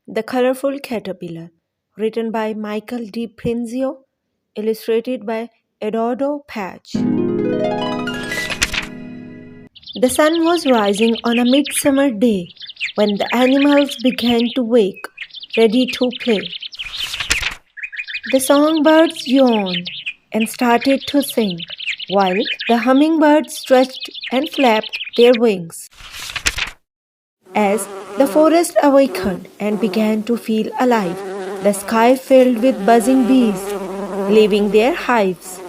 The Colourful Caterpillar, written by Michael D. Prinzio, illustrated by Eduardo Paj. The sun was rising on a midsummer day when the animals began to wake, ready to play. The songbirds yawned and started to sing, while the hummingbirds stretched and flapped their wings. As the forest awakened and began to feel alive, the sky filled with buzzing bees, leaving their hives.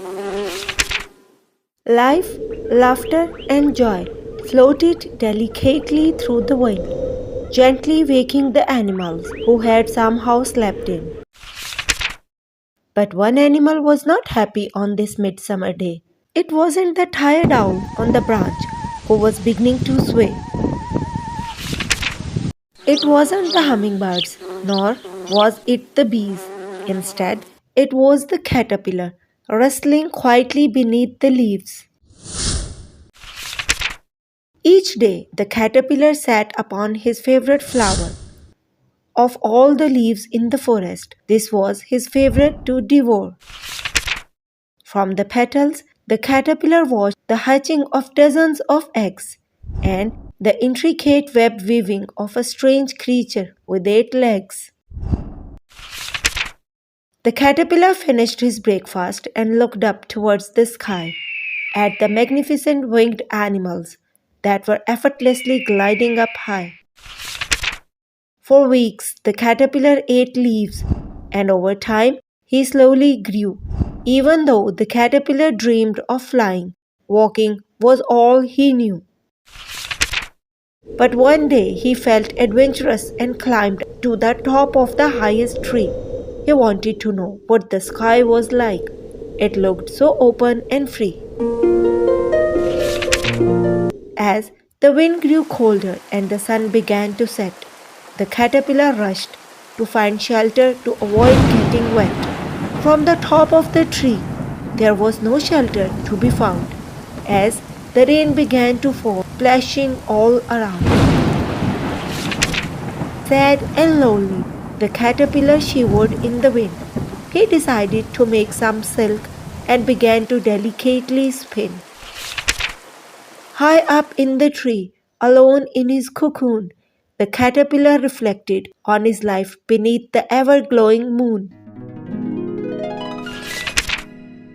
Life, laughter, and joy floated delicately through the wind, gently waking the animals who had somehow slept in. But one animal was not happy on this midsummer day. It wasn't the tired owl on the branch who was beginning to sway. It wasn't the hummingbirds, nor was it the bees. Instead, it was the caterpillar, rustling quietly beneath the leaves. Each day, the caterpillar sat upon his favorite flower. Of all the leaves in the forest, this was his favorite to devour. From the petals, the caterpillar watched the hatching of dozens of eggs and the intricate web weaving of a strange creature with 8 legs. The caterpillar finished his breakfast and looked up towards the sky at the magnificent winged animals that were effortlessly gliding up high. For weeks, the caterpillar ate leaves, and over time, he slowly grew. Even though the caterpillar dreamed of flying, walking was all he knew. But one day he felt adventurous and climbed to the top of the highest tree. He wanted to know what the sky was like. It looked so open and free. As the wind grew colder and the sun began to set, the caterpillar rushed to find shelter to avoid getting wet. From the top of the tree, there was no shelter to be found, as the rain began to fall, splashing all around. Sad and lonely, the caterpillar shivered in the wind. He decided to make some silk and began to delicately spin. High up in the tree, alone in his cocoon, the caterpillar reflected on his life beneath the ever-glowing moon.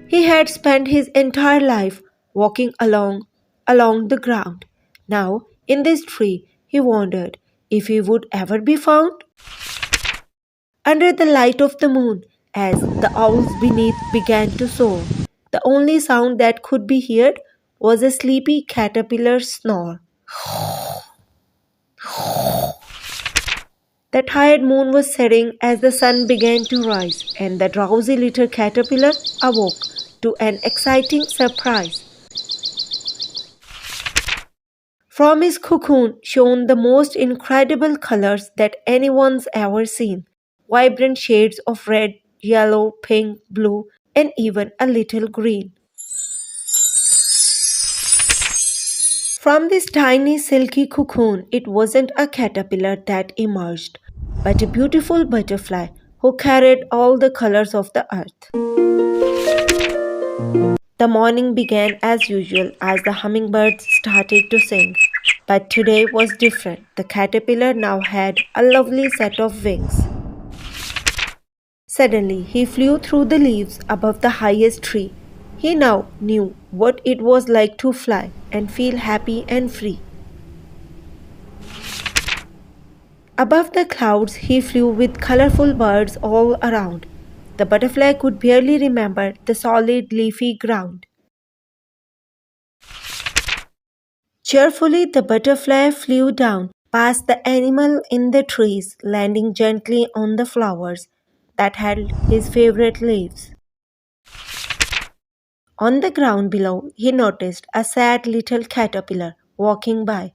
He had spent his entire life walking along the ground. Now, in this tree, he wondered if he would ever be found. Under the light of the moon, as the owls beneath began to soar, the only sound that could be heard was a sleepy caterpillar's snore. The tired moon was setting as the sun began to rise, and the drowsy little caterpillar awoke to an exciting surprise. From his cocoon shone the most incredible colors that anyone's ever seen. Vibrant shades of red, yellow, pink, blue, and even a little green. From this tiny silky cocoon, it wasn't a caterpillar that emerged, but a beautiful butterfly who carried all the colors of the earth. The morning began as usual as the hummingbirds started to sing, but today was different. The caterpillar now had a lovely set of wings. Suddenly, he flew through the leaves above the highest tree. He now knew what it was like to fly and feel happy and free. Above the clouds, he flew with colorful birds all around. The butterfly could barely remember the solid leafy ground. Cheerfully, the butterfly flew down past the animal in the trees, landing gently on the flowers that held his favorite leaves. On the ground below, he noticed a sad little caterpillar walking by,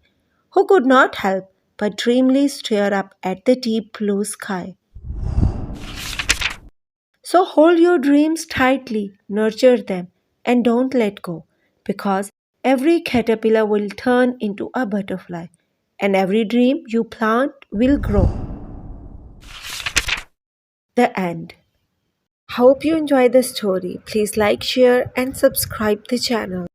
who could not help but dreamily stare up at the deep blue sky. So hold your dreams tightly, nurture them, and don't let go, because every caterpillar will turn into a butterfly, and every dream you plant will grow. The end. Hope you enjoyed the story. Please like, share, and subscribe the channel.